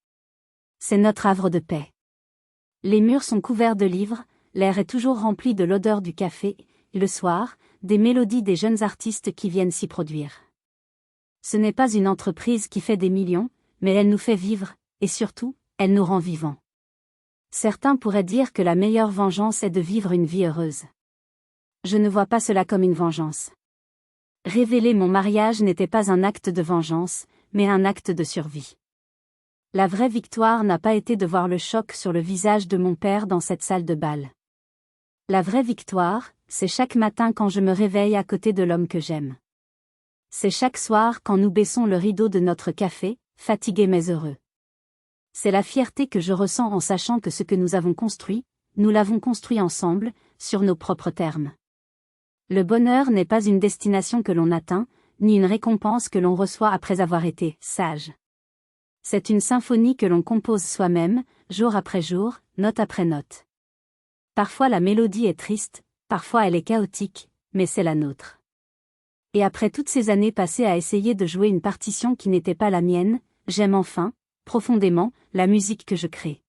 C'est notre havre de paix. Les murs sont couverts de livres, l'air est toujours rempli de l'odeur du café, et le soir, des mélodies des jeunes artistes qui viennent s'y produire. Ce n'est pas une entreprise qui fait des millions, mais elle nous fait vivre, et surtout, elle nous rend vivants. Certains pourraient dire que la meilleure vengeance est de vivre une vie heureuse. Je ne vois pas cela comme une vengeance. Révéler mon mariage n'était pas un acte de vengeance, mais un acte de survie. La vraie victoire n'a pas été de voir le choc sur le visage de mon père dans cette salle de bal. La vraie victoire, c'est chaque matin quand je me réveille à côté de l'homme que j'aime. C'est chaque soir quand nous baissons le rideau de notre café, fatigués mais heureux. C'est la fierté que je ressens en sachant que ce que nous avons construit, nous l'avons construit ensemble, sur nos propres termes. Le bonheur n'est pas une destination que l'on atteint, ni une récompense que l'on reçoit après avoir été sage. C'est une symphonie que l'on compose soi-même, jour après jour, note après note. Parfois la mélodie est triste, parfois elle est chaotique, mais c'est la nôtre. Et après toutes ces années passées à essayer de jouer une partition qui n'était pas la mienne, j'aime enfin, profondément, la musique que je crée.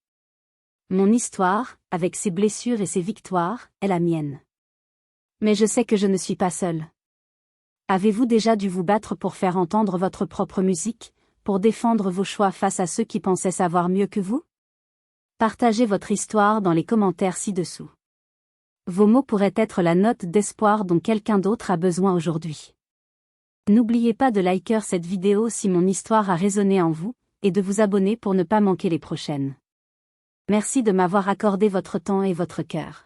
Mon histoire, avec ses blessures et ses victoires, est la mienne. Mais je sais que je ne suis pas seule. Avez-vous déjà dû vous battre pour faire entendre votre propre musique, pour défendre vos choix face à ceux qui pensaient savoir mieux que vous? Partagez votre histoire dans les commentaires ci-dessous. Vos mots pourraient être la note d'espoir dont quelqu'un d'autre a besoin aujourd'hui. N'oubliez pas de liker cette vidéo si mon histoire a résonné en vous, et de vous abonner pour ne pas manquer les prochaines. Merci de m'avoir accordé votre temps et votre cœur.